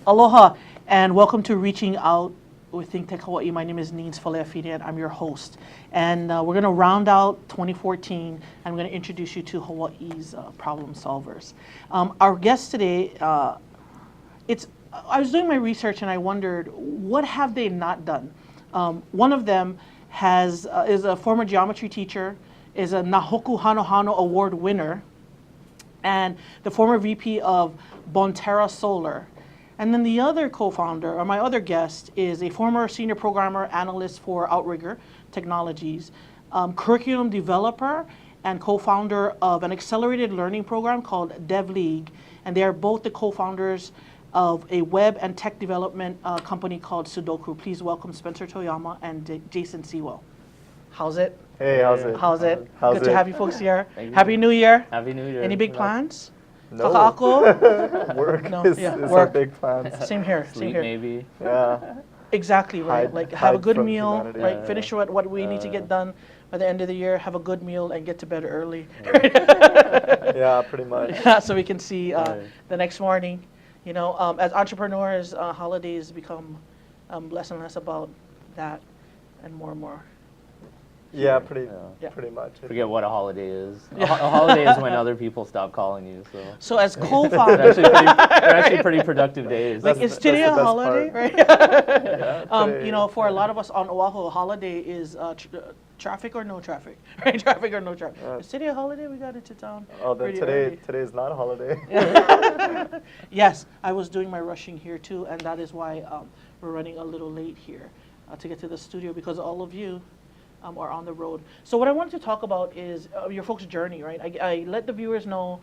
Aloha, and welcome to Reaching Out with Think Tech Hawaii. My name is Neenz Faleafine, and I'm your host. And we're going to round out 2014. I'm going to introduce you to Hawaii's problem solvers. Our guest today, I was doing my research and I wondered, what have they not done? One of them is a former geometry teacher, is a Nahoku Hano Award winner, and the former VP of Bonterra Solar. And then the other co-founder, or my other guest, is a former senior programmer analyst for Outrigger Technologies, curriculum developer, and co-founder of an accelerated learning program called DevLeague. And they are both the co-founders of a web and tech development company called Sudokrew. Please welcome Spencer Toyama and Jason Sewell. How's it? Hey, how's it? How's it? How's Good it? to have you folks here. Happy New Year. Happy New Year. Any big plans? No. Kaka'ako? Work No, is, yeah, is work. our big plans. Same here. Same Sleep here. maybe. Yeah. Exactly right. Hide- Like have a hide good from meal, humanity. right? Yeah. Finish what we need to get done by the end of the year. Have a good meal and get to bed early, Yeah, pretty much. so we can see the next morning. You know, as entrepreneurs, holidays become less and less about that, and more. Yeah, Yeah. pretty much. Forget what a holiday is. Yeah. A holiday is when other people stop calling you. So So as they're co-founders, actually pretty productive days. like That's is today the a best holiday, part. right? Yeah, today- You know, for a lot of us on Oahu, a holiday is traffic or no traffic, right? Traffic or no traffic. Is today a holiday? We got into town. Oh, then pretty today early. is not a holiday. Yes, I was doing my rushing here too, and that is why we're running a little late here to get to the studio, because all of you are on the road. So what I wanted to talk about is your folks' journey, right? I let the viewers know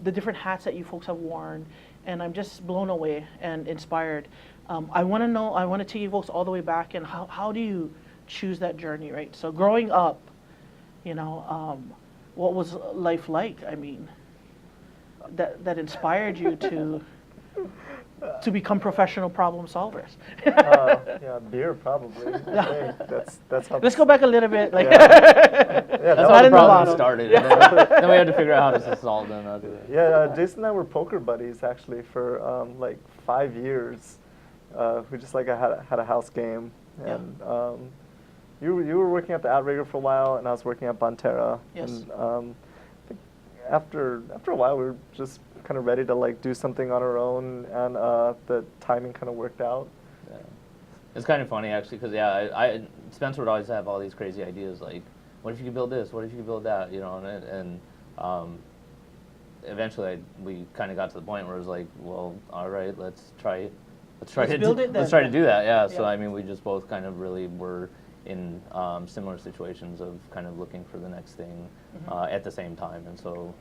the different hats that you folks have worn, and I'm just blown away and inspired. I want to take you folks all the way back, and how do you choose that journey, right? So growing up, you know, what was life like? I mean, that inspired you to become professional problem solvers. Yeah, beer probably. Hey, that's how. Let's go back a little bit. Like, Yeah, That's that how not the in the problem bottom. started. And then we had to figure out how to solve them. Jason and I were poker buddies actually for like 5 years. We just like had a house game, and you were working at the Outrigger for a while, and I was working at Bonterra. Yes. And I think after a while, we were just kind of ready to like do something on our own, and the timing kind of worked out. Yeah. It's kind of funny actually, because I Spencer would always have all these crazy ideas like, what if you could build this? What if you could build that? You know, and eventually we kind of got to the point where it was like, well, all right, let's try it. Let's try to do that. Yeah. So I mean, we just both kind of really were in similar situations of kind of looking for the next thing at the same time, and so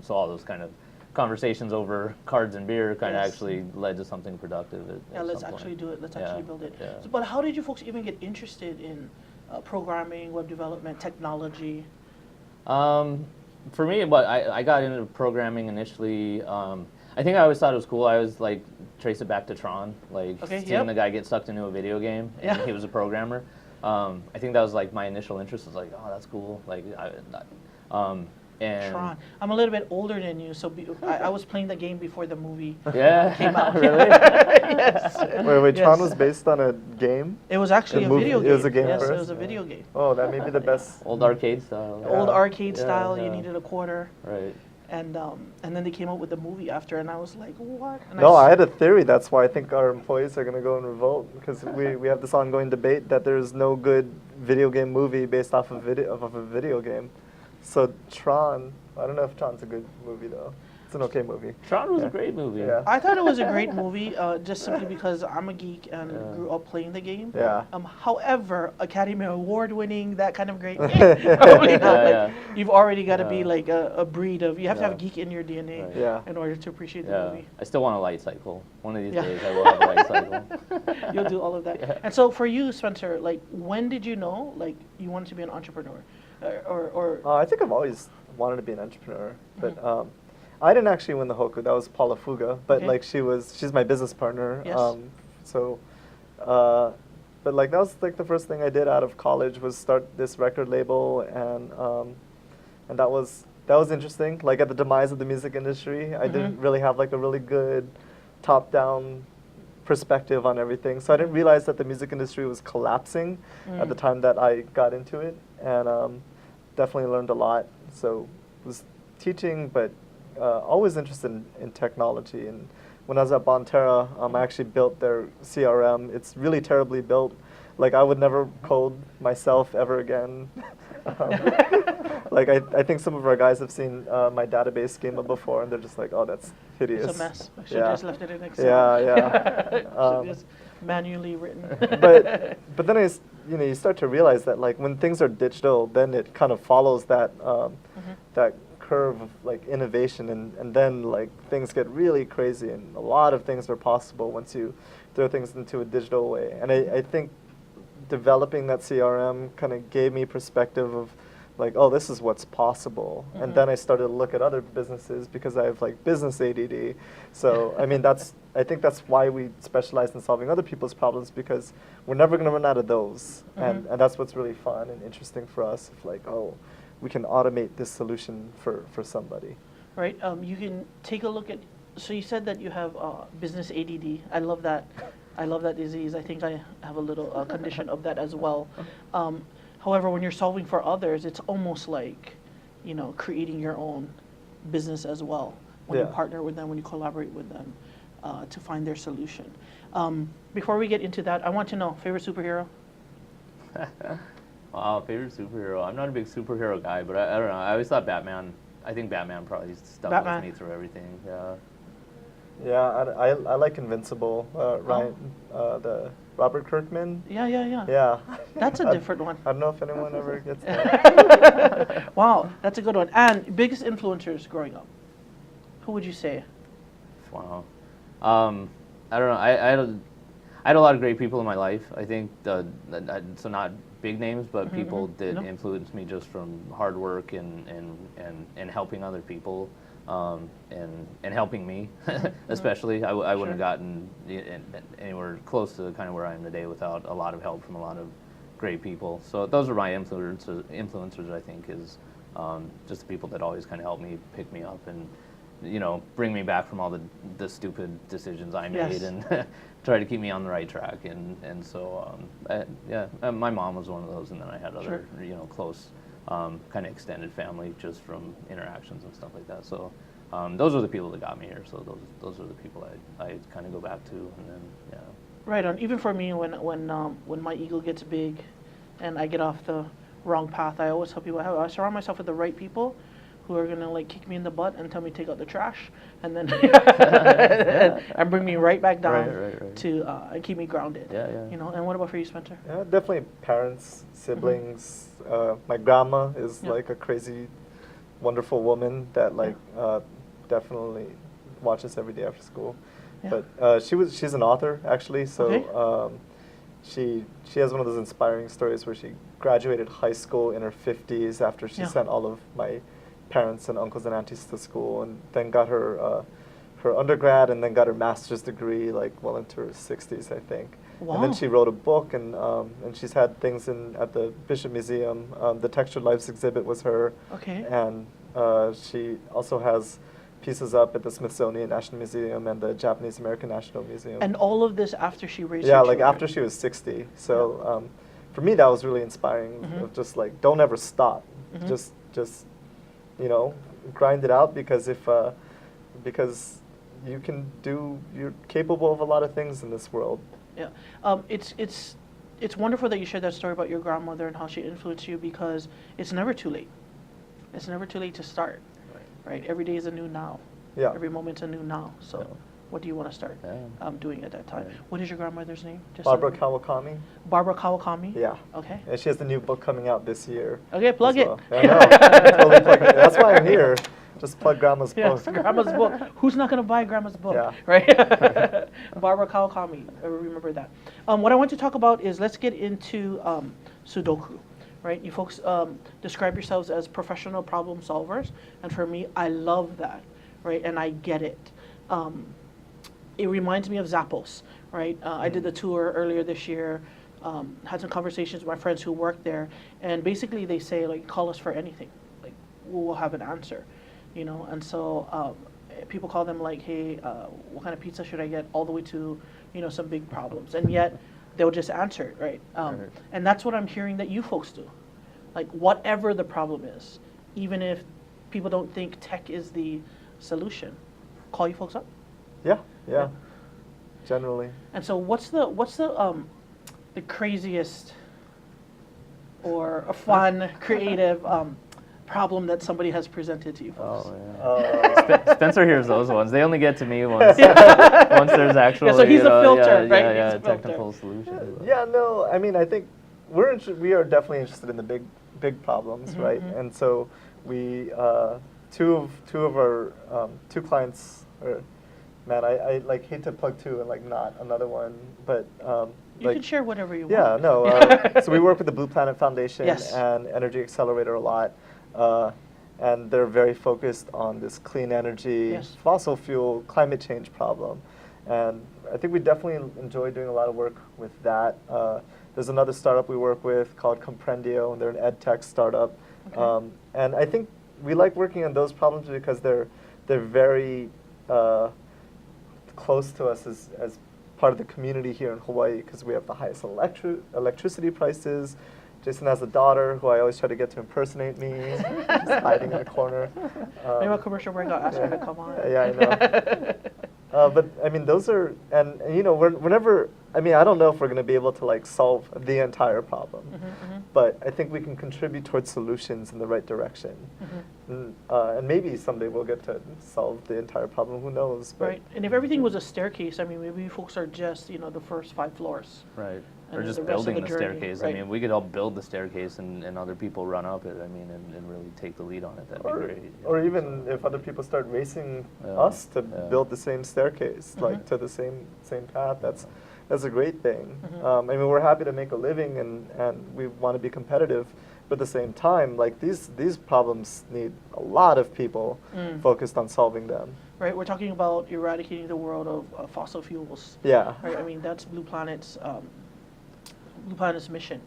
all those kind of conversations over cards and beer kind of actually led to something productive. let's actually do it. Let's actually build it. Yeah. So, but how did you folks even get interested in programming, web development, technology? For me, I got into programming initially. I think I always thought it was cool. I always like trace it back to Tron, like seeing the guy get sucked into a video game, and he was a programmer. I think that was like my initial interest. Was like, oh, that's cool. Like, and Tron. I'm a little bit older than you, so I was playing the game before the movie came out. Really? Yes. Wait, Yes. Tron was based on a game? It was actually a movie- video it game. was a game Yes, first? it was a video game. Oh, that may be the best. Old arcade style. Old arcade Yeah, style. You yeah. needed a quarter, Right. and then they came out with the movie after, and I was like, what? And No, I had a theory. That's why I think our employees are going to go in revolt, because we have this ongoing debate that there's no good video game movie based off of a video game. So Tron, I don't know if Tron's a good movie though. It's an okay movie. Tron was a great movie. Yeah. I thought it was a great movie, just simply because I'm a geek and grew up playing the game. Yeah. However, Academy Award winning, that kind of great game, probably not. Like, you've already got to be like a breed of, you have to have geek in your DNA Right. Yeah. in order to appreciate the Yeah. movie. I still want a light cycle. One of these Yeah. days I will have a light cycle. You'll do all of that. Yeah. And so for you, Spencer, like, when did you know, like, you wanted to be an entrepreneur? Or I think I've always wanted to be an entrepreneur, but I didn't actually win the Hoku. That was Paula Fuga, but Okay. like she's my business partner. Yes. But like that was like the first thing I did out of college was start this record label, and that was interesting. Like at the demise of the music industry, I didn't really have like a really good top-down perspective on everything. So I didn't realize that the music industry was collapsing at the time that I got into it, and definitely learned a lot. So was teaching, but always interested in technology. And when I was at Bonterra, I actually built their CRM. It's really terribly built. Like, I would never code myself ever again. Like, I think some of our guys have seen my database schema before, and they're just like, oh, that's hideous. It's a mess. I should have just left it in Excel. Yeah. Just manually written. but then you start to realize that, like, when things are digital, then it kind of follows that that curve of, like, innovation, and then, like, things get really crazy, and a lot of things are possible once you throw things into a digital way. And I think developing that CRM kind of gave me perspective of, like, oh, this is what's possible. And then I started to look at other businesses because I have, like, business ADD. So I mean, I think that's why we specialize in solving other people's problems, because we're never going to run out of those. And that's what's really fun and interesting for us. If, like, oh, we can automate this solution for somebody. Right. You can take a look at. So you said that you have business ADD. I love that. I love that disease. I think I have a little condition of that as well. However, when you're solving for others, it's almost like, creating your own business as well. When you partner with them, when you collaborate with them to find their solution. Before we get into that, I want to know, favorite superhero? Wow, favorite superhero. I'm not a big superhero guy, but I don't know. I always thought Batman. I think Batman probably stuck with me through everything. Yeah. Yeah, I like Invincible, Ryan, the Robert Kirkman. Yeah. Yeah. That's a different one. I don't know if anyone ever gets that. Wow, that's a good one. And biggest influencers growing up, who would you say? Wow. I don't know. I had a lot of great people in my life. I think so not big names, but people did influence me just from hard work and helping other people. And helping me, especially. I wouldn't have gotten anywhere close to kind of where I am today without a lot of help from a lot of great people. So those are my influencers, I think, is just the people that always kind of help me, pick me up, and bring me back from all the stupid decisions I made, and try to keep me on the right track. And so my mom was one of those, and then I had other close kind of extended family just from interactions and stuff like that. So those are the people that got me here. So those are the people I kind of go back to, and then Right on. Even for me, when my ego gets big, and I get off the wrong path, I always tell people I surround myself with the right people who are gonna, like, kick me in the butt and tell me to take out the trash, and then and bring me right back down to and keep me grounded. Yeah. And what about for you, Spencer? Yeah, definitely parents, siblings. My grandma is like a crazy, wonderful woman that, like, definitely watches every day after school. Yeah. But she's an author, actually. So she has one of those inspiring stories where she graduated high school in her 50s after she sent all of my parents and uncles and aunties to school, and then got her her undergrad, and then got her master's degree, like, well into her 60s, I think. Wow. And then she wrote a book, and she's had things at the Bishop Museum. The Textured Lives exhibit was her. Okay. And she also has pieces up at the Smithsonian National Museum and the Japanese American National Museum. And all of this after she raised her her like children. after she was 60. So for me, that was really inspiring. Of just, like, don't ever stop. Just grind it out, because because you're capable of a lot of things in this world. Yeah, it's wonderful that you shared that story about your grandmother and how she influenced you, because it's never too late. It's never too late to start, right? Every day is a new now. Yeah. Every moment's a new now. So, what do you want to start doing at that time? Yeah. What is your grandmother's name? Just Barbara Kawakami. Barbara Kawakami. Yeah. Okay. And she has the new book coming out this year. Okay, plug it. Well. I know. Totally plug it. That's why I'm here. Just plug Grandma's book. Grandma's book. Who's not going to buy Grandma's book? Yeah. Right? Barbara Kawakami. I remember that. What I want to talk about is, let's get into Sudokrew. Right? You folks describe yourselves as professional problem solvers. And for me, I love that. Right? And I get it. It reminds me of Zappos. Right? I did the tour earlier this year. Had some conversations with my friends who work there. And basically they say, like, call us for anything. Like, we'll have an answer. And so people call them like, hey, what kind of pizza should I get, all the way to, some big problems. And yet they'll just answer it, right? Right. And that's what I'm hearing that you folks do. Like, whatever the problem is, even if people don't think tech is the solution, call you folks up. Yeah. Generally. And so what's the craziest or a fun, creative problem that somebody has presented to you folks? Oh, yeah. Spencer hears those ones. They only get to me once there's actually Yeah, so he's a filter, right? Yeah, He's a filter. technical solution. Yeah, no, I mean, I think we are definitely interested in the big problems, right? And so we two of our two clients are, man, I like hate to plug two and like not another one, but You can share whatever you yeah, want. no. So we work with the Blue Planet Foundation Yes. and Energy Accelerator a lot, and they're very focused on this clean energy, Yes. fossil fuel, climate change problem, and I think we definitely enjoy doing a lot of work with that. There's another startup we work with called Comprendio, and they're an ed tech startup, Okay. and I think we like working on those problems because they're very close to us as part of the community here in Hawaii, because we have the highest electricity prices. Jason has a daughter who I always try to get to impersonate me, just hiding in a corner. Maybe a commercial break, I'll ask her to come on. Yeah, I know. But I mean, those are, and we're never, I mean, I don't know if we're going to be able to like solve the entire problem, but I think we can contribute towards solutions in the right direction. And maybe someday we'll get to solve the entire problem, who knows? But Right, and if everything was a staircase, I mean, maybe folks are just, the first 5 floors. Right. And Or then just the rest of building the the journey, staircase. right. I mean, we could all build the staircase and other people run up it. I mean, and really take the lead on it. That'd be great. Or even if other people start racing Yeah, us to yeah. build the same staircase, like to the same path, that's a great thing. I mean, we're happy to make a living and we want to be competitive, but at the same time, like these problems need a lot of people focused on solving them. Right, we're talking about eradicating the world of fossil fuels. Yeah. Right, I mean, that's Blue Planet's mission.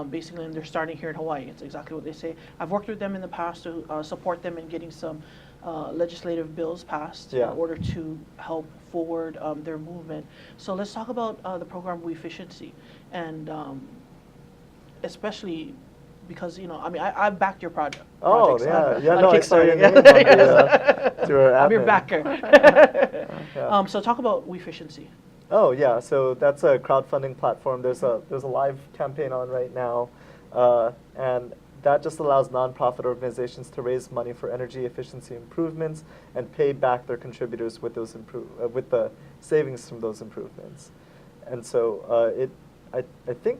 Basically, and they're starting here in Hawaii. It's exactly what they say. I've worked with them in the past to support them in getting some legislative bills passed in order to help forward their movement. So let's talk about the program We Efficiency, and especially because I mean I've backed your project. Oh projects yeah, on no, I saw your Kickstarter. name on through our I'm your admin. backer. Yeah. So talk about We Efficiency. Oh yeah, so that's a crowdfunding platform. There's a live campaign on right now, and that just allows nonprofit organizations to raise money for energy efficiency improvements and pay back their contributors with those with the savings from those improvements. And so I think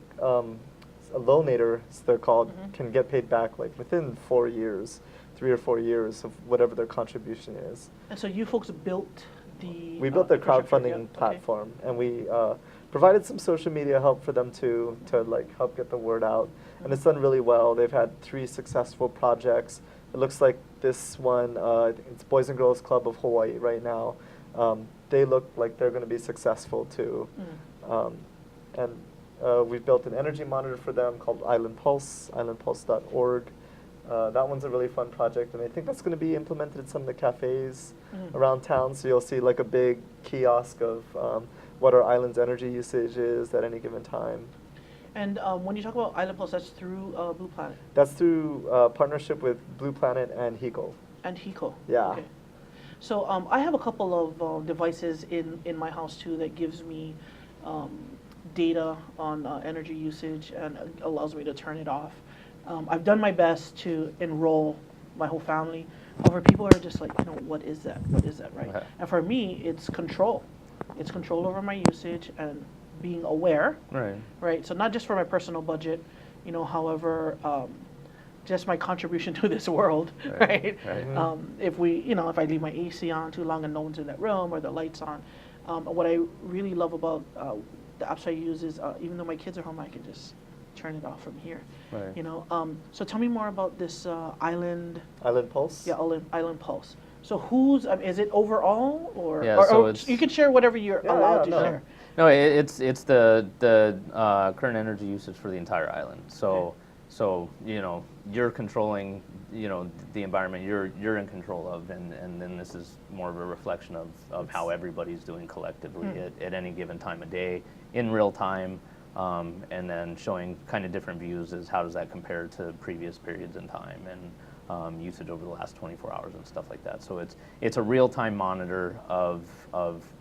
a loanator, as they're called, can get paid back like within 4 years, 3 or 4 years of whatever their contribution is. And so you folks built the We built the infrastructure, crowdfunding yeah, okay. platform, and we provided some social media help for them to like help get the word out, and it's done really well. They've had 3 successful projects. It looks like this one, it's Boys and Girls Club of Hawaii right now. They look like they're going to be successful too, and we've built an energy monitor for them called Island Pulse, islandpulse.org. That one's a really fun project, and I think that's going to be implemented in some of the cafes around town. So you'll see like a big kiosk of what our island's energy usage is at any given time. And when you talk about Island Pulse, that's through Blue Planet That's through partnership with Blue Planet and HECO. and HECO. Yeah. Okay. So I have a couple of devices in my house too that gives me data on energy usage and allows me to turn it off. I've done my best to enroll my whole family. However, people are just like, what is that? What is that, right? Okay. And for me, it's control. It's control over my usage and being aware, Right. right? So not just for my personal budget, however, just my contribution to this world, right? Right. If I leave my AC on too long and no one's in that room or the lights on, what I really love about the apps I use is even though my kids are home, I can just turn it off from here. Right. So tell me more about this Island Pulse? Yeah, Island Pulse. So is it overall, or, Yeah, or, so or it's- you can share whatever you're allowed to no. share. No, it's the current energy usage for the entire island. So you're controlling, the environment you're in control of, and then this is more of a reflection of how everybody's doing collectively at any given time of day in real time, and then showing kind of different views as how does that compare to previous periods in time and usage over the last 24 hours and stuff like that. So it's a real-time monitor of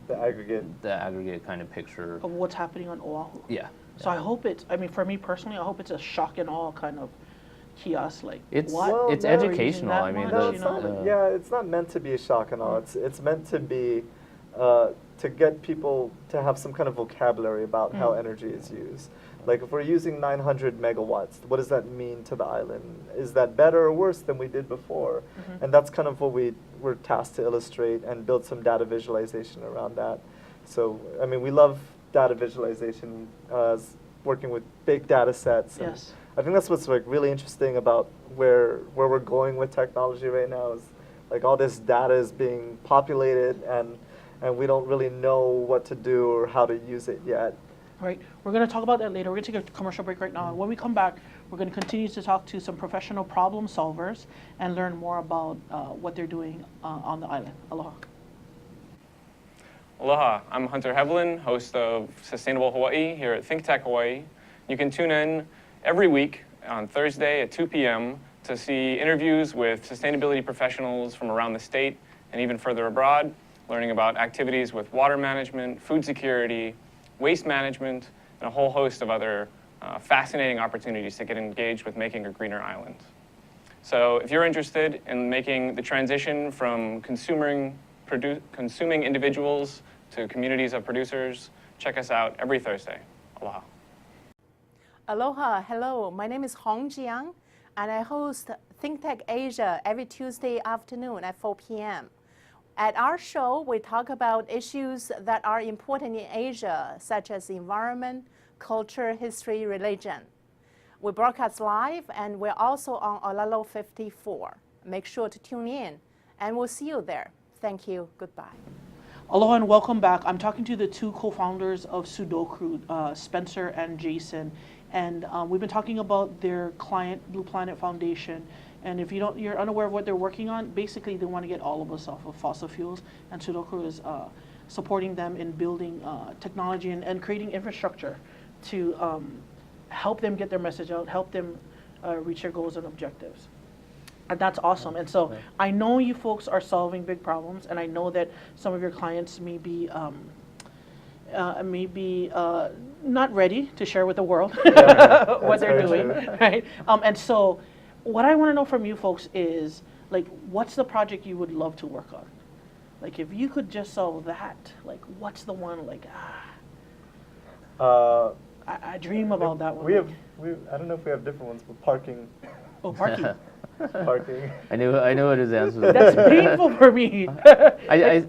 The aggregate kind of picture Of what's happening on Oahu. Yeah. So I hope it's, I mean, for me personally, I hope it's a shock and awe kind of kiosk. Like, It's what? Well, it's no, educational. I mean, No, No, it's it's not, not, yeah, it's not meant to be a shock and awe. It's meant to be to get people to have some kind of vocabulary about how energy is used. Like if we're using 900 megawatts, what does that mean to the island? Is that better or worse than we did before? And that's kind of what we're tasked to illustrate and build some data visualization around that. So, I mean, we love data visualization, working with big data sets. And Yes. I think that's what's like really interesting about where we're going with technology right now is like all this data is being populated and we don't really know what to do or how to use it yet. Right. We're going to talk about that later. We're going to take a commercial break right now. And when we come back, we're going to continue to talk to some professional problem solvers and learn more about what they're doing on the island. Aloha. Aloha, I'm Hunter Hevlin, host of Sustainable Hawaii here at ThinkTech Hawaii. You can tune in every week on Thursday at 2 p.m. to see interviews with sustainability professionals from around the state and even further abroad, learning about activities with water management, food security, waste management, and a whole host of other fascinating opportunities to get engaged with making a greener island. So if you're interested in making the transition from consuming individuals to communities of producers, check us out every Thursday. Aloha. Aloha, hello. My name is Hong Jiang, and I host ThinkTech Asia every Tuesday afternoon at 4 p.m. At our show, we talk about issues that are important in Asia, such as environment, culture, history, religion. We broadcast live, and we're also on Olelo 54. Make sure to tune in, and we'll see you there. Thank you. Goodbye. Aloha and welcome back. I'm talking to the two co-founders of Sudokrew, Spencer and Jason. And we've been talking about their client, Blue Planet Foundation. And if you're unaware of what they're working on, basically they want to get all of us off of fossil fuels. And Sudokrew is supporting them in building technology and creating infrastructure to help them get their message out, help them reach their goals and objectives. And that's awesome. And so I know you folks are solving big problems, and I know that some of your clients may be not ready to share with the world what they're doing, right? And so what I want to know from you folks is, like, what's the project you would love to work on? Like, if you could just solve that, like, what's the one, like, I dream about that one. I don't know if we have different ones, but parking. Oh, parking. Parking. I knew what his answer was. That's painful for me.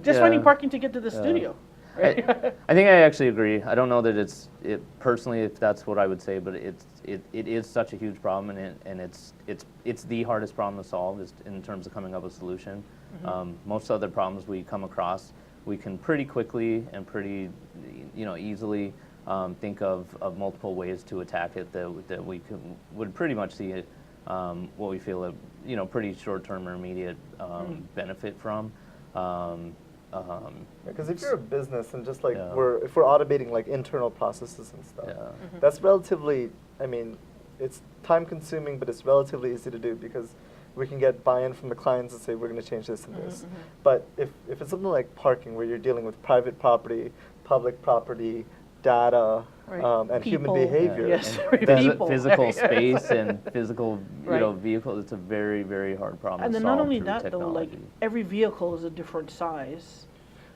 Just finding parking to get to the studio. Right? I think I actually agree. I don't know that it's personally if that's what I would say, but it is such a huge problem, and it's the hardest problem to solve is in terms of coming up with a solution. Most other problems we come across, we can pretty quickly and pretty easily think of multiple ways to attack it that we would pretty much see it. What we feel a pretty short-term or immediate benefit from. Because if you're a business and just like if we're automating like internal processes and stuff, that's relatively, I mean, it's time-consuming, but it's relatively easy to do because we can get buy-in from the clients and say we're going to change this and this. But if it's something like parking where you're dealing with private property, public property, data, and human behavior. Yes. Physical space and physical vehicles. It's a very, very hard problem And to then solve not only through that, technology. though, like every vehicle is a different size.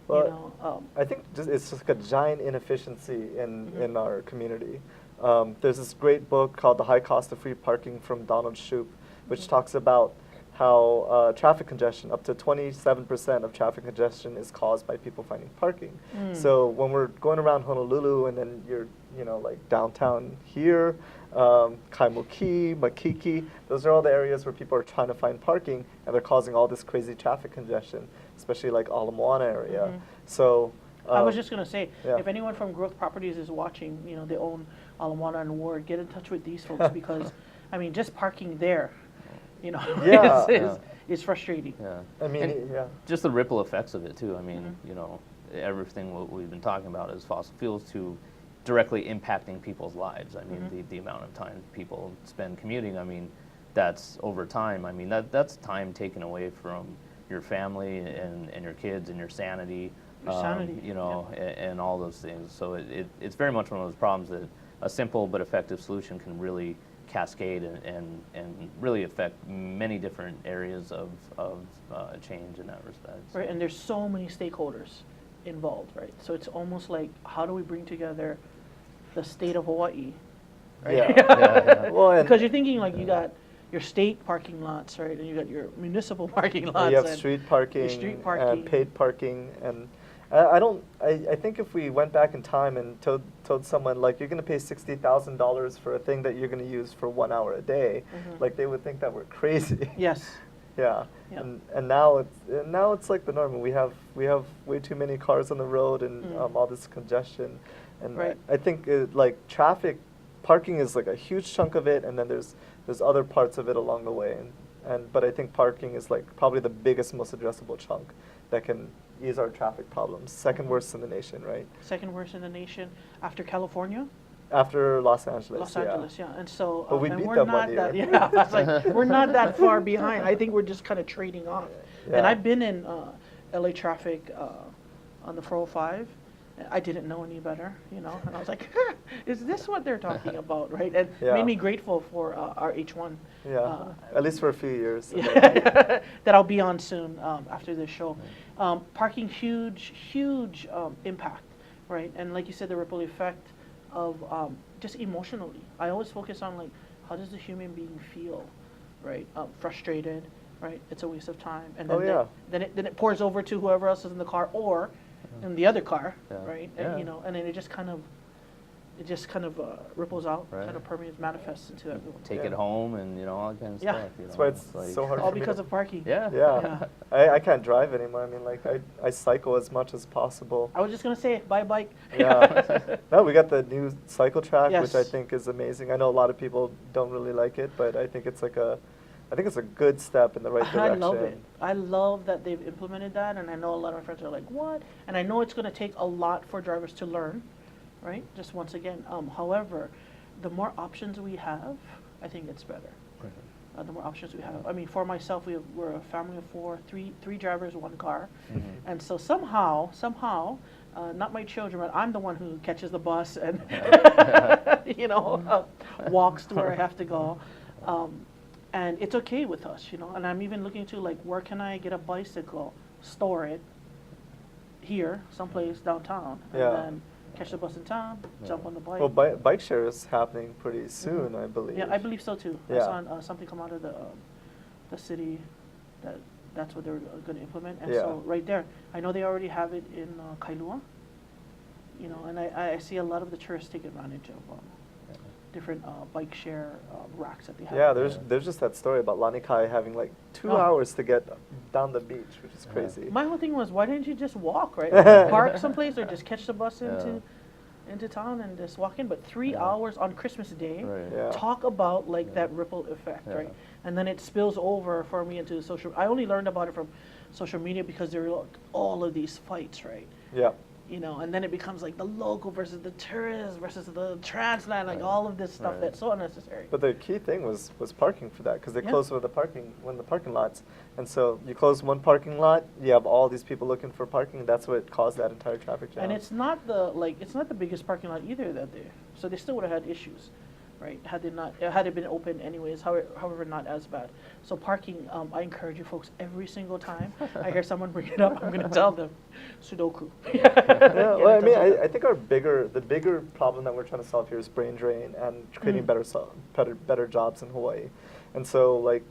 Well, I think it's just like a giant inefficiency in our community. There's this great book called The High Cost of Free Parking from Donald Shoup, which talks about how traffic congestion, up to 27% of traffic congestion is caused by people finding parking. So when we're going around Honolulu and then you're, like downtown here, Kaimuki, Makiki, those are all the areas where people are trying to find parking and they're causing all this crazy traffic congestion, especially like Ala Moana area. So I was just going to say, yeah. if anyone from Growth Properties is watching, they own Ala Moana and Ward, get in touch with these folks because, I mean, just parking there You know, Yeah. it's frustrating. Yeah. I mean, And yeah. just the ripple effects of it too. I mean, you know, everything what we've been talking about is fossil fuels to directly impacting people's lives. I mean, the amount of time people spend commuting. I mean, that's over time. I mean, that's time taken away from your family and your kids and your sanity. Your sanity, you know, and all those things. So it's very much one of those problems that a simple but effective solution can really cascade and really affect many different areas of change in that respect. So. Right, and there's so many stakeholders involved, right? So it's almost like, how do we bring together the state of Hawaii, right? Yeah. Well, and Because you're thinking like you got your state parking lots, right, and you got your municipal parking lots. you have and street parking, street parking. and paid parking, and I think if we went back in time and told someone like you're going to pay $60,000 for a thing that you're going to use for 1 hour a day, like they would think that we're crazy. Yes. Yeah. Yep. And now it's like the norm. We have way too many cars on the road and all this congestion, and Right. I think like traffic, parking is like a huge chunk of it, and then there's other parts of it along the way, but I think parking is like probably the biggest, most addressable chunk that can ease our traffic problems. Second worst in the nation, right? Second worst in the nation after California. After Los Angeles. Los Angeles, yeah. And so, But we and beat we're them not one that, year. yeah, I was like, we're not that far behind. I think we're just kind of trading off. And Yeah. I've been in LA traffic on the 405. I didn't know any better, you know, and I was like, is this what they're talking about, right? And Yeah. made me grateful for our H1. Yeah. At least for a few years. Yeah, that I'll be on soon after this show. Parking, huge impact, right? And like you said, the ripple effect of just emotionally. I always focus on like, how does the human being feel, right? Frustrated, right? It's a waste of time. And then, then it pours over to whoever else is in the car or in the other car, right? And, you know, and then it just kind of ripples out, kind of permeates, manifests into everyone. Take it home and, you know, all that kind of Yeah. stuff. You That's know, why it's like, so hard All for me because to- of parking. Yeah. Yeah. I can't drive anymore. I mean, like, I cycle as much as possible. I was just gonna say, buy a bike. Yeah. No, we got the new cycle track, which I Yes. think is amazing. I know a lot of people don't really like it, but I think it's a good step in the right direction. I love it. I love that they've implemented that, and I know a lot of my friends are like, what? And I know it's gonna take a lot for drivers to learn, right? Just once again, however, the more options we have, I think it's better. The more options we have. I mean, for myself, we're a family of four, three drivers, one car. And so somehow, not my children, but I'm the one who catches the bus and, you know, walks to where I have to go. And it's okay with us, you know. And I'm even looking to, like, where can I get a bicycle, store it here, someplace downtown, and then catch the bus in town, jump on the bike. Well, bike share is happening pretty soon, I believe. Yeah, I believe so too. I Yeah. saw something come out of the city that's what they're going to implement. And Yeah. so right there, I know they already have it in Kailua, you know, and I see a lot of the tourists take advantage of different bike share racks that they have. Yeah, there's just that story about Lanikai having like 2 hours to get down the beach, which is crazy. My whole thing was, why didn't you just walk, right? Park someplace or just catch the bus into town and just walk in. But 3 hours on Christmas Day, Yeah. talk about like that ripple effect, right? And then it spills over for me into social. I only learned about it from social media because there were all of these fights, right? Yeah. You know, and then it becomes like the local versus the tourist versus the transland, like all of this stuff that's so unnecessary. But the key thing was parking for that, because they closed one of the parking lots, and so you close one parking lot, you have all these people looking for parking. That's what caused that entire traffic jam. And it's not the biggest parking lot either that day, so they still would have had issues, right? Had it been open anyways, however, not as bad. So parking, I encourage you folks every single time I hear someone bring it up, I'm going to tell them, Sudokrew. Yeah, well, I mean, I think the bigger problem that we're trying to solve here is brain drain and creating better jobs in Hawaii. And so, like,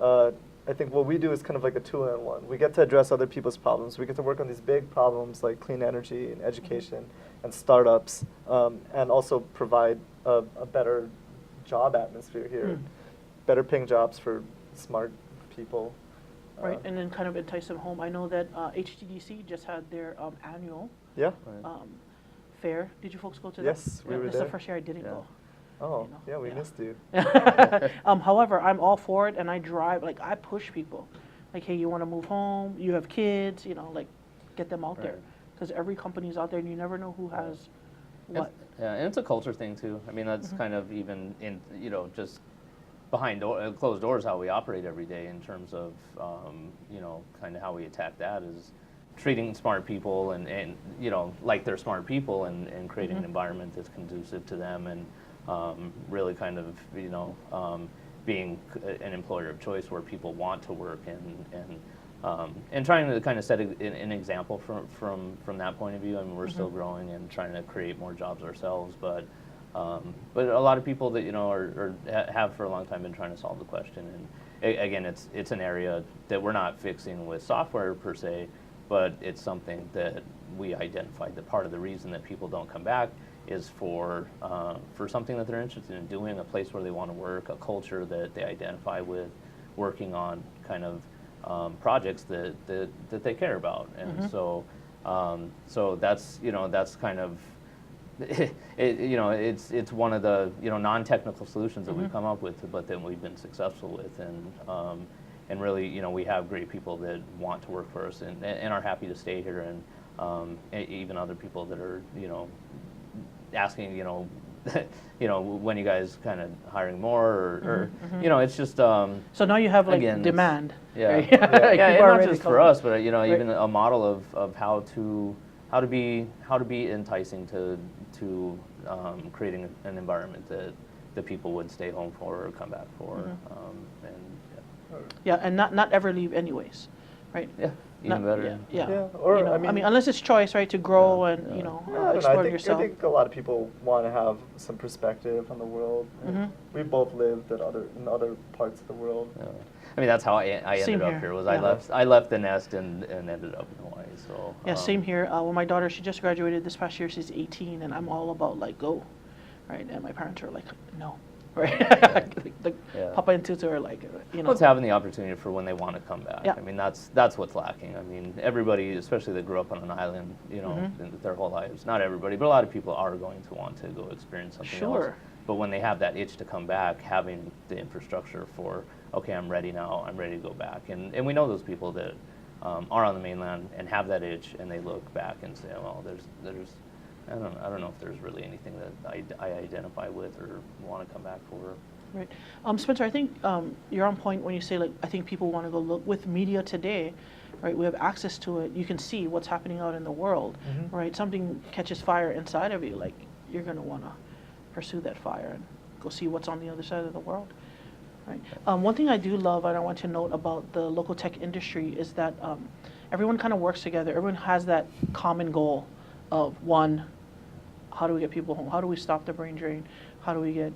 I think what we do is kind of like a two-in-one. We get to address other people's problems. We get to work on these big problems like clean energy and education and startups, and also provide a better job atmosphere here, better paying jobs for smart people. Right, and then kind of entice them home. I know that HTDC just had their annual Yeah. fair. Did you folks go to that? Yes, we were That's there. the first year I didn't go. Oh, You know, yeah, we yeah. missed you. However, I'm all for it, and I drive. Like I push people, like, hey, you want to move home? You have kids, you know, like, get them out there, Right. because every company's out there, and you never know who has what. Yeah, and it's a culture thing too. I mean, that's kind of even in, just behind closed doors how we operate every day in terms of, kind of how we attack that is treating smart people and like they're smart people and creating an environment that's conducive to them and really kind of, being an employer of choice where people want to work and trying to kind of set an example from that point of view. I mean, we're still growing and trying to create more jobs ourselves, but a lot of people that have for a long time been trying to solve the question. And again, it's an area that we're not fixing with software per se, but it's something that we identified that part of the reason that people don't come back is for something that they're interested in doing, a place where they want to work, a culture that they identify with, working on kind of projects that they care about. And so that's that's kind of it's one of the non-technical solutions that we've come up with, but that we've been successful with, and really we have great people that want to work for us and are happy to stay here, and even other people that are asking when you guys kind of hiring more or it's just So now you have like again, it's- demand. yeah right? yeah, Like, and people are not ready just to for come. us, but even a model of how to be enticing to creating an environment that people would stay home for or come back for, and Yeah, and not ever leave anyways, right? yeah, even Not- better. Yeah. Yeah, or, You know, I mean- unless it's choice, right, to grow and I don't explore know. I yourself. think a lot of people want to have some perspective on the world. Mm-hmm. We both lived in other parts of the world. Yeah. I mean, that's how I Same ended up here, here. Was yeah. I left the nest and ended up in Hawaii. So Yeah, same here. Well, my daughter, she just graduated this past year. She's 18, and I'm all about like go, right? And my parents are like, no, right? like Yeah. Papa and Tutu are like, Well, it's having the opportunity for when they want to come back. Yeah. I mean, that's what's lacking. I mean, everybody, especially that grew up on an island, their whole lives. Not everybody, but a lot of people are going to want to go experience something else. Sure. But when they have that itch to come back, having the infrastructure for, okay, I'm ready now, I'm ready to go back. And we know those people that are on the mainland and have that itch, and they look back and say, well, there's I don't know if there's really anything that I identify with or want to come back for. Right. Spencer, I think you're on point when you say, like, I think people want to go look. With media today, right, we have access to it. You can see what's happening out in the world, right? Something catches fire inside of you, like, you're going to want to pursue that fire and go see what's on the other side of the world, right? One thing I do love and I want to note about the local tech industry is that everyone kind of works together. Everyone has that common goal of, one, how do we get people home? How do we stop the brain drain? How do we get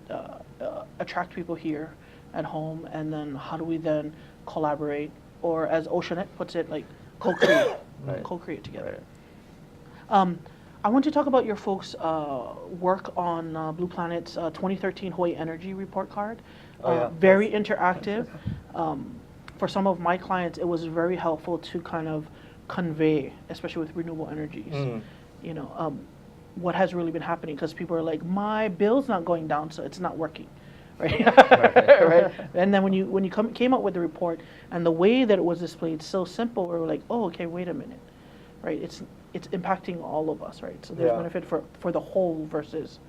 attract people here at home? And then how do we then collaborate, or as Oceanette puts it, like co-create, Right. co-create together. Right. I want to talk about your folks' work on Blue Planet's 2013 Hawaii Energy Report Card. Oh, yeah. Very interactive. For some of my clients, it was very helpful to kind of convey, especially with renewable energies, you know, what has really been happening, because people are like, my bill's not going down, so it's not working, right? Right. And then when you came up with the report and the way that it was displayed, so simple, we were like, oh, okay, wait a minute, right? It's impacting all of us, right? So there's benefit for the whole versus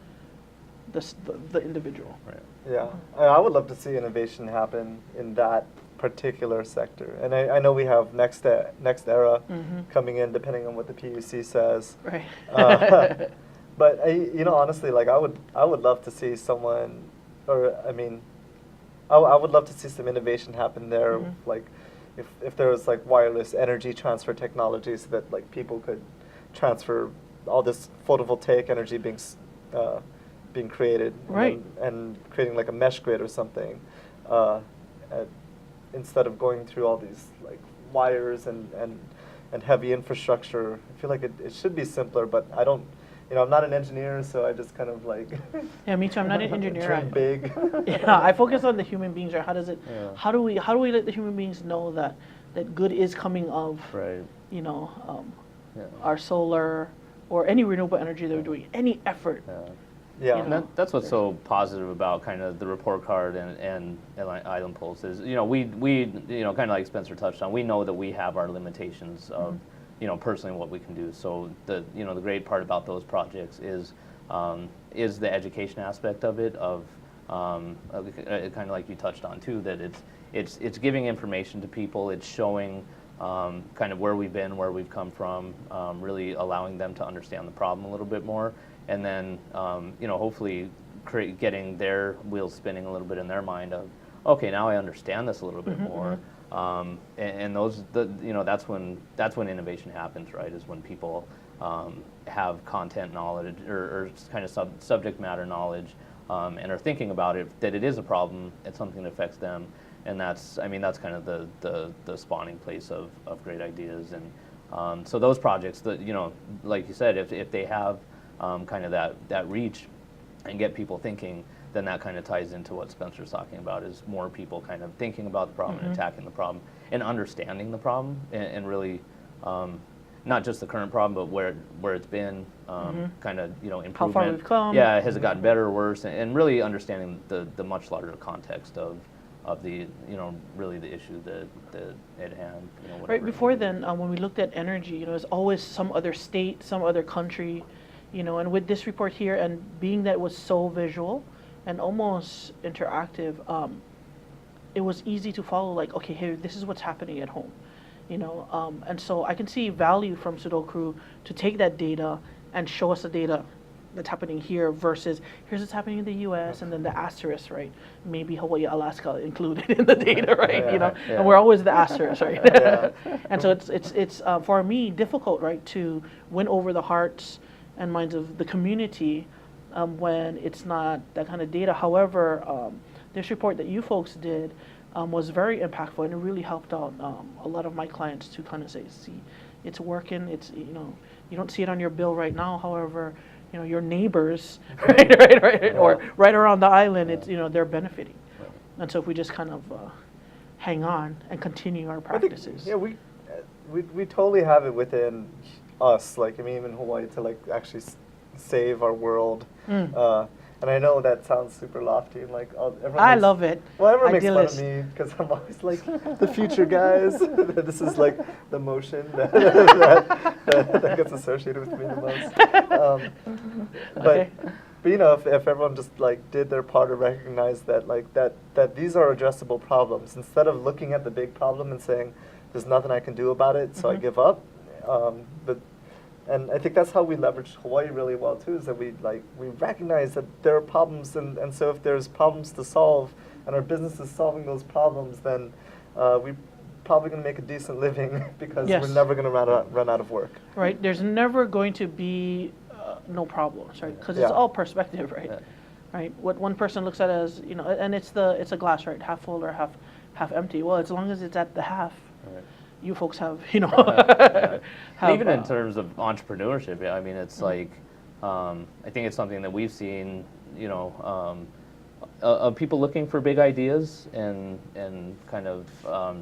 the individual. Right. Yeah, I would love to see innovation happen in that particular sector. And I know we have Next Era coming in, depending on what the PUC says. Right. But honestly, like I would love to see someone, or I mean, I would love to see some innovation happen there. Like, if there was like wireless energy transfer technology, so that like people could transfer all this photovoltaic energy being created, Right. and creating like a mesh grid or something, instead of going through all these like wires and heavy infrastructure. I feel like it should be simpler, but I don't. I'm not an engineer, so I just kind of like. Yeah, me too. I'm not an engineer. Dream big. Yeah, I focus on the human beings. Right? How does it? Yeah. How do we let the human beings know that good is coming of Right. our solar or any renewable energy that we're doing, any effort. Yeah. Yeah. you And know. that's what's so positive about kind of the report card and Island Pulse is, you know, we you know, kind of like Spencer touched on, we know that we have our limitations of, you know, personally what we can do. So the, you know, the great part about those projects is the education aspect of it, of kind of like you touched on too, that it's giving information to people, it's showing kind of where we've been, where we've come from, really allowing them to understand the problem a little bit more, and then you know, hopefully getting their wheels spinning a little bit in their mind of, okay, now I understand this a little bit more, and those, you know, that's when innovation happens, right? Is when people have content knowledge or kind of subject matter knowledge, and are thinking about it, that it is a problem, it's something that affects them. And that's, I mean, that's kind of the spawning place of great ideas. And so those projects that, you know, like you said, if they have kind of that reach and get people thinking, then that kind of ties into what Spencer's talking about, is more people kind of thinking about the problem and attacking the problem and understanding the problem, and really not just the current problem, but where it's been, kind of, you know, improvement. How far we've come. Yeah, has it gotten better or worse? And really understanding the much larger context of the, you know, really the issue that at hand, you know, whatever. Right, before then, when we looked at energy, you know, it's always some other state, some other country, you know, and with this report here, and being that it was so visual and almost interactive, it was easy to follow, like, okay, here, this is what's happening at home, you know, and so I can see value from Sudokrew to take that data and show us the data that's happening here versus here's what's happening in the U.S. and then the asterisk, right? Maybe Hawaii, Alaska included in the data, right? You know, and we're always the asterisk, right? And so it's for me difficult, right, to win over the hearts and minds of the community when it's not that kind of data. However, this report that you folks did was very impactful, and it really helped out a lot of my clients to kind of say, see, it's working. It's, you know, you don't see it on your bill right now. However, you know, your neighbors, right, or right around the island, it's, you know, they're benefiting. And so if we just kind of hang on and continue our practices. Yeah, we totally have it within us, like, I mean, even Hawaii, to like actually save our world. And I know that sounds super lofty, and like I love it. Well, everyone makes fun Idealist. of me because I'm always like the future guys. This is like the motion that gets associated with me the most. Okay. But you know, if everyone just like did their part to recognize that like that these are addressable problems, instead of looking at the big problem and saying there's nothing I can do about it, so I give up. And I think that's how we leverage Hawaii really well too, is that we recognize that there are problems, and so if there's problems to solve and our business is solving those problems, then we're probably going to make a decent living because we're never going to run out of work. Right, there's never going to be no problems, right? Because it's all perspective, right? Right. What one person looks at as, you know, and it's a glass, right? Half full or half empty. Well, as long as it's at the half. Right. You folks have, you know, have, even in terms of entrepreneurship, yeah, I mean, it's like, I think it's something that we've seen, you know, of people looking for big ideas and kind of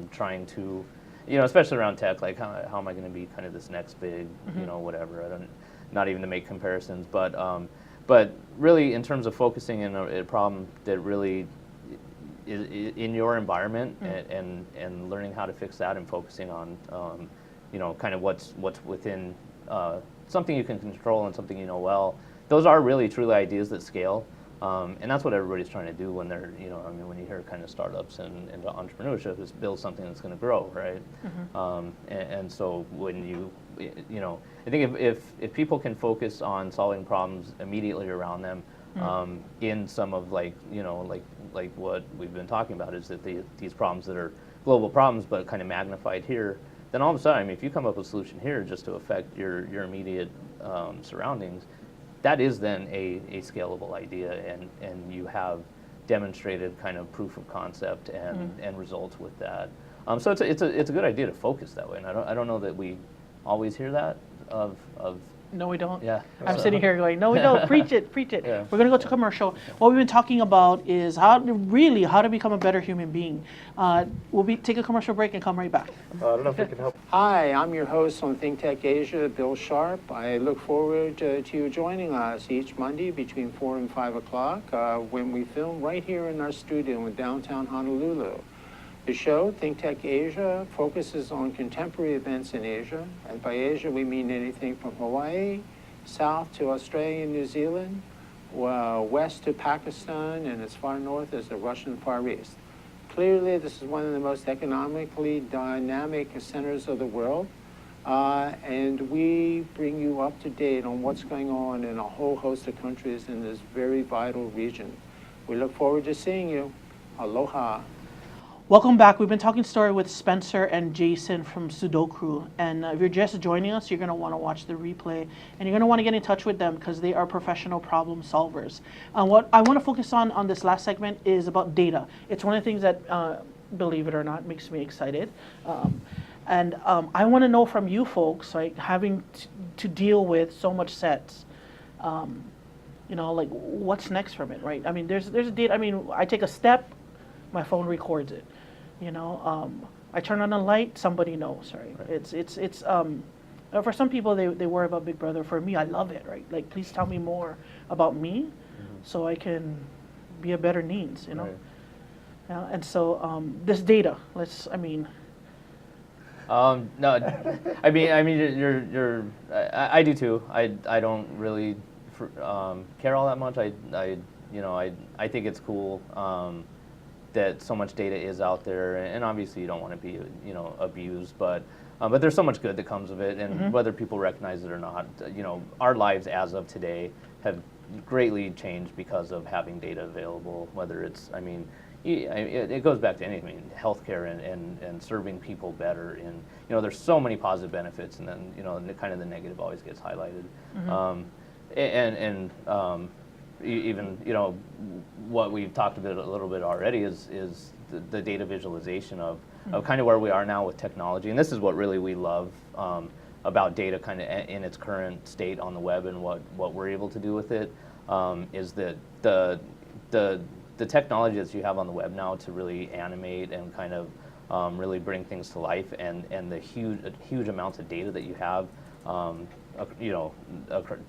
trying to, you know, especially around tech, like how am I going to be kind of this next big, you know, whatever. I don't, not even to make comparisons, but really in terms of focusing in a problem that really in your environment and learning how to fix that and focusing on, you know, kind of what's within something you can control and something you know well. Those are really truly ideas that scale, and that's what everybody's trying to do when they're, you know, I mean, when you hear kind of startups and entrepreneurship, is build something that's going to grow, right? And so when you know, I think if people can focus on solving problems immediately around them, in some of like, you know, like what we've been talking about, is that these problems that are global problems but kind of magnified here, then all of a sudden, I mean, if you come up with a solution here just to affect your immediate surroundings, that is then a scalable idea, and you have demonstrated kind of proof of concept and results with that. So it's a good idea to focus that way, and I don't know that we always hear that of No, we don't. yeah. I'm so- sitting here going, no, we don't. Preach it, preach it. Yeah. We're going to go to commercial. What we've been talking about is how to become a better human being. We'll take a commercial break and come right back. I don't know if we can help. Hi, I'm your host on Think Tech Asia, Bill Sharp. I look forward to you joining us each Monday between 4 and 5 o'clock when we film right here in our studio in downtown Honolulu. The show, Think Tech Asia, focuses on contemporary events in Asia. And by Asia, we mean anything from Hawaii, south to Australia and New Zealand, west to Pakistan, and as far north as the Russian Far East. Clearly, this is one of the most economically dynamic centers of the world. And we bring you up to date on what's going on in a whole host of countries in this very vital region. We look forward to seeing you. Aloha. Welcome back. We've been talking story with Spencer and Jason from Sudokrew. And if you're just joining us, you're going to want to watch the replay. And you're going to want to get in touch with them because they are professional problem solvers. What I want to focus on this last segment is about data. It's one of the things that, believe it or not, makes me excited. I want to know from you folks, like having to deal with so much sets, like what's next from it, right? I mean, there's a data. I mean, I take a step, my phone records it. I turn on a light, somebody knows, right? It's for some people they worry about Big Brother. For me, I love it, right? Like, please tell me more about me, so I can be a better Neenz, Right. And so this data, No, I mean, I do too. I don't really care all that much. I think it's cool that so much data is out there, and obviously you don't want to be, abused, but there's so much good that comes of it, and whether people recognize it or not, our lives as of today have greatly changed because of having data available. Whether it's, it goes back to anything, healthcare and serving people better. And there's so many positive benefits, and then kind of the negative always gets highlighted. Even what we've talked about a little bit already is the data visualization of kind of where we are now with technology. And this is what really we love about data kind of in its current state on the web, and what we're able to do with it is that the technology that you have on the web now to really animate and kind of really bring things to life, and the huge amounts of data that you have,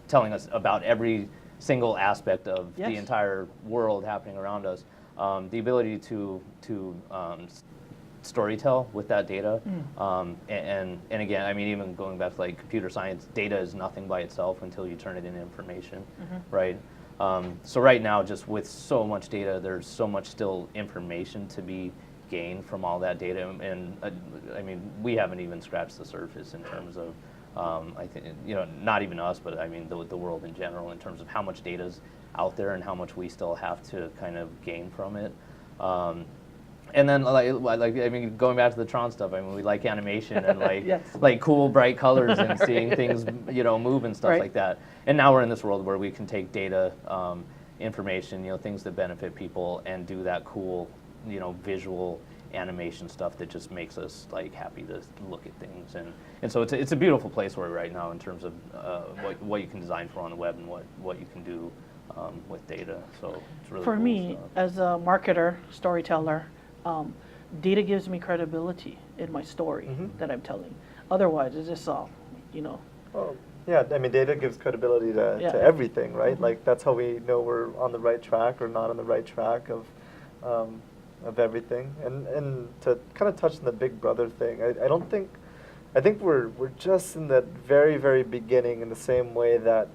telling us about every single aspect of the entire world happening around us. The ability to storytell with that data, and again, even going back to like computer science, data is nothing by itself until you turn it into information, right? So right now, just with so much data, there's so much still information to be gained from all that data, and we haven't even scratched the surface in terms of I think, not even us, but the world in general, in terms of how much data is out there and how much we still have to kind of gain from it. And then, going back to the Tron stuff, we like animation and like cool, bright colors and seeing things, move and stuff like that. And now we're in this world where we can take data, information, things that benefit people, and do that cool, visual animation stuff that just makes us like happy to look at things. And so it's a beautiful place where we're right now in terms of what you can design for on the web and what you can do with data. So it's really for cool me, stuff. as a marketer, storyteller, data gives me credibility in my story that I'm telling. Otherwise, it's just all, Well, yeah, data gives credibility to everything, right? Like, that's how we know we're on the right track or not on the right track of everything. And to kind of touch on the Big Brother thing, I think we're just in that very, very beginning, in the same way that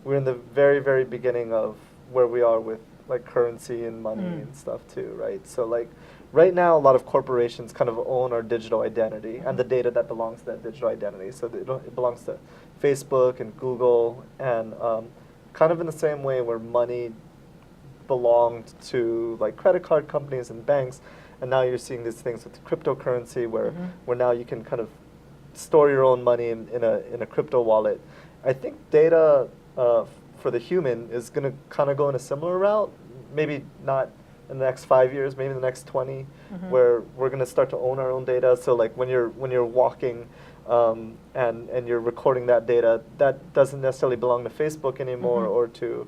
we're in the very, very beginning of where we are with like currency and money and stuff too, right? So like right now, a lot of corporations kind of own our digital identity and the data that belongs to that digital identity. So it belongs to Facebook and Google, and kind of in the same way where money belonged to like credit card companies and banks, and now you're seeing these things with cryptocurrency where now you can kind of store your own money in a crypto wallet. I think data for the human is going to kind of go in a similar route, maybe not in the next 5 years, maybe in the next 20, where we're going to start to own our own data. So like when you're walking and you're recording that data, that doesn't necessarily belong to Facebook anymore or to.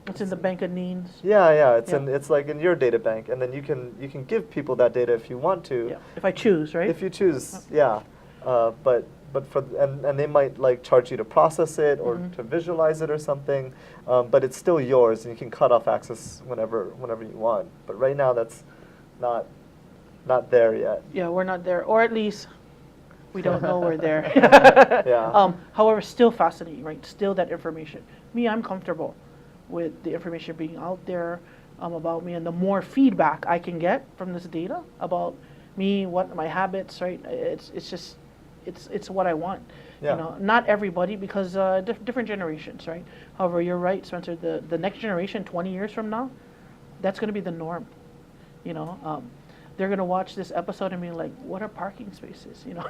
It's in the bank of Neenz. Yeah, it's Yeah. it's like in your data bank, and then you can give people that data if you want to. Yeah, if I choose, right? If you choose, yeah. But and they might like charge you to process it or to visualize it or something, but it's still yours, and you can cut off access whenever you want. But right now, that's not there yet. Yeah, we're not there, or at least we don't know we're there. Yeah. However, still fascinating, right? Still that information. Me, I'm comfortable with the information being out there about me, and the more feedback I can get from this data about me, what my habits, right? It's what I want. Yeah. You know, not everybody, because different generations, right? However, you're right, Spencer. The next generation, 20 years from now, that's going to be the norm. You know, they're going to watch this episode and be like, "What are parking spaces?" You know.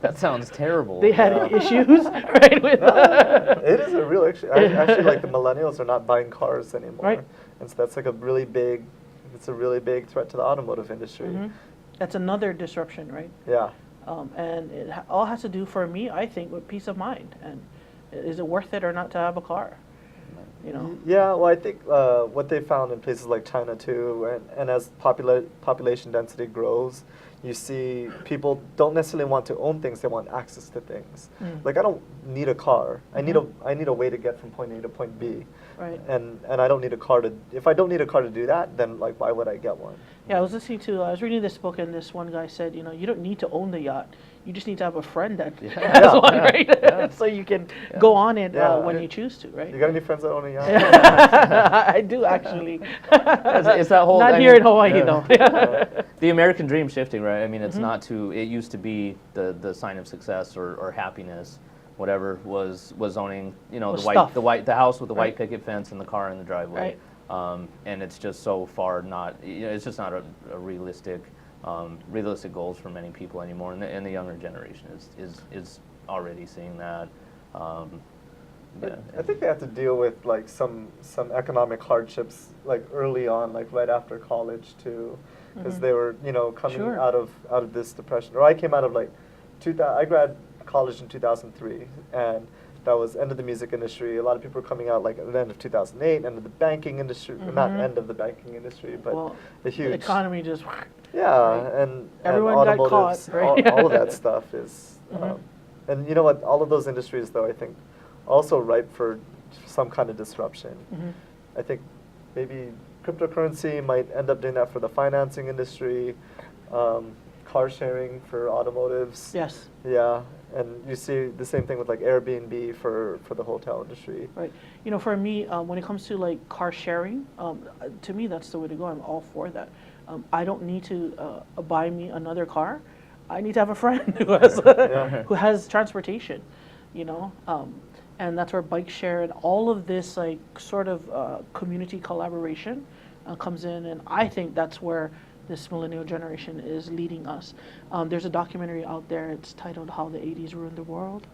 That sounds terrible. They had issues, right? With It is a real issue. Actually, like the millennials are not buying cars anymore, Right. and so that's like a really big threat to the automotive industry. That's another disruption, right? Yeah. And it all has to do, for me, I think, with peace of mind. And is it worth it or not to have a car? You know. Yeah, well, I think what they found in places like China too, and as population density grows, you see people don't necessarily want to own things; they want access to things. Like I don't need a car. I need a way to get from point A to point B. Right. And I don't need a car to. If I don't need a car to do that, then like why would I get one? Yeah, I was reading this book, and this one guy said, you know, you don't need to own the yacht. You just need to have a friend that has one, right? So you can go on it when you choose to, right? You got any friends that own a yacht? I do, actually. It's that whole. Not here in Hawaii, though. The American dream shifting, right? I mean, it's not to. It used to be the sign of success or happiness, whatever was owning. You know, Was the house with the white Right. picket fence and the car in the driveway. And it's just so far not. You know, it's just not a realistic goals for many people anymore, and the younger generation is already seeing that. I think they have to deal with like some economic hardships like early on, like right after college too, because they were coming out of this depression. Or I came out of like I grad college in 2003, and that was end of the music industry. A lot of people were coming out like at the end of 2008, end of the banking industry, not end of the banking industry, but the huge The economy just. and Everyone got automotives, caught, right? all of that stuff is, and you know what? All of those industries, though, I think, also ripe for some kind of disruption. I think maybe cryptocurrency might end up doing that for the financing industry, car sharing for automotives. Yes. Yeah, and you see the same thing with like Airbnb for the hotel industry. Right. You know, for me, when it comes to like car sharing, to me that's the way to go. I'm all for that. I don't need to buy me another car. I need to have a friend who has who has transportation. You know, and that's where bike share and all of this like sort of community collaboration comes in, and I think that's where this millennial generation is leading us. There's a documentary out there. It's titled "How the '80s Ruined the World,"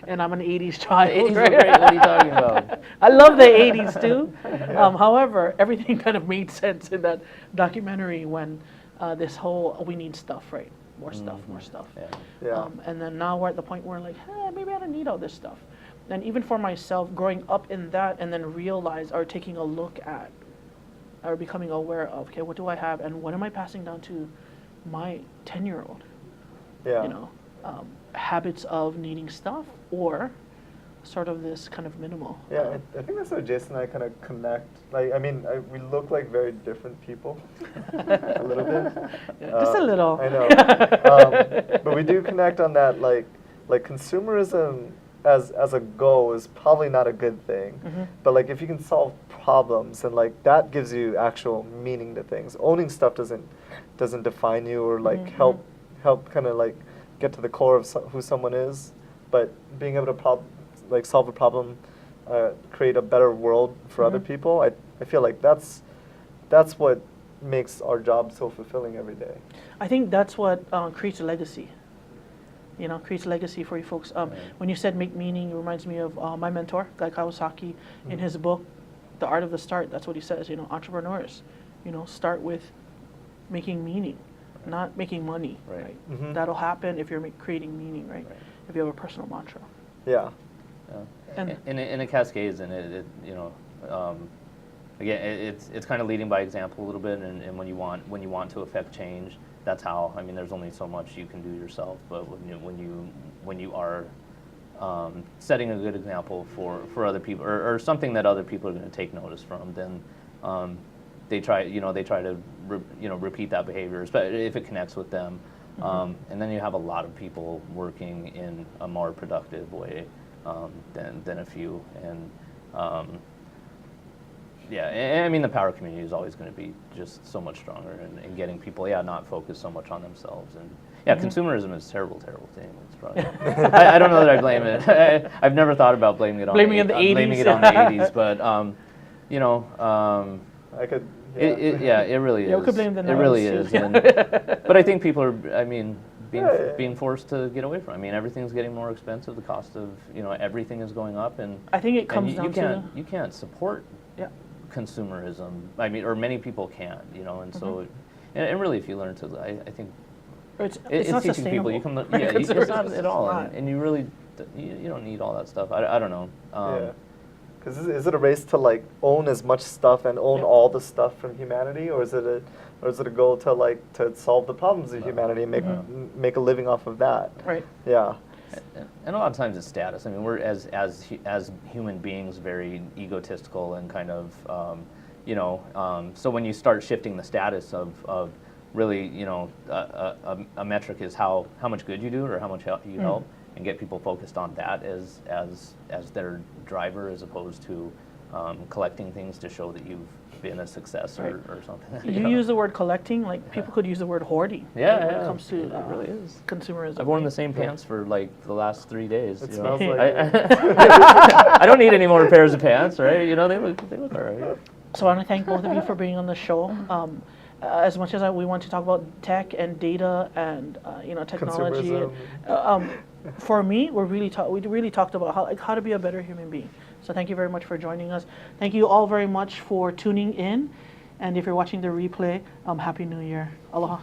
and I'm an '80s child. The 80s were great. What are you talking about? I love the '80s too. However, everything kind of made sense in that documentary when this whole we need stuff, right? More stuff, more stuff. And then now we're at the point where like, hey, maybe I don't need all this stuff. And even for myself, growing up in that, and then realize or taking a look at, or becoming aware of, okay, what do I have, and what am I passing down to my 10-year-old? Yeah. You know, habits of needing stuff, or sort of this kind of minimal. Yeah, I think that's where Jason and I kind of connect. Like, I mean, we look like very different people, a little bit. Just a little. I know, but we do connect on that. Like consumerism as a goal is probably not a good thing. But like, if you can solve problems and like that gives you actual meaning to things. Owning stuff doesn't define you or like help kind of like get to the core of who someone is. But being able to solve a problem, create a better world for other people. I feel like that's what makes our job so fulfilling every day. I think that's what creates a legacy. You know, creates legacy for you folks. When you said make meaning, it reminds me of my mentor, Guy Kawasaki, in his book, The Art of the Start. That's what he says. You know, entrepreneurs, you know, start with making meaning. not making money, Right. right? Mhm. That'll happen if you're creating meaning, right? Right. If you have a personal mantra. Yeah. Yeah. And And it cascades, and it again, it's kind of leading by example a little bit, and when you want to affect change, that's how. I mean, there's only so much you can do yourself, but when you are setting a good example for other people, or something that other people are going to take notice from, then they try to repeat that behavior, especially if it connects with them, and then you have a lot of people working in a more productive way than a few, and yeah, and I mean the power community is always going to be just so much stronger in getting people not focused so much on themselves, and consumerism is a terrible thing. It's probably, I don't know that I blame it. I've never thought about blaming it on Blaming it on the 80s. blaming it on the 80s, but I could. it really is. Yeah, we could blame the It really 90s is, too. but I think people are. I mean, Yeah. being forced to get away from it. I mean, everything's getting more expensive. The cost of everything is going up, and I think it comes down to you can't support consumerism. I mean, or many people can't. And so, and really, if you learn to, I think it's it's not teaching people. sustainable. You can, it's not at all, It's not. and you really you don't need all that stuff. I don't know. Yeah. Because is it a race to like own as much stuff and own all the stuff from humanity, or is it a goal to to solve the problems of humanity and make a living off of that? Right. Yeah. And a lot of times it's status. I mean, we're as human beings very egotistical and kind of so when you start shifting the status of really a metric is how much good you do or how much you help, and get people focused on that as their driver, as opposed to collecting things to show that you've been a success or something. You use the word collecting, like people could use the word hoarding. Yeah, when yeah, it comes to it really is. consumerism. I've worn right? the same pants for like the last 3 days. It you know. smells like I don't need any more pairs of pants, right? They look all right. So I want to thank both of you for being on the show. As much as we want to talk about tech and data and technology, Consumerism. For me, we really talked about how to be a better human being. So thank you very much for joining us. Thank you all very much for tuning in. And if you're watching the replay, Happy New Year. Aloha.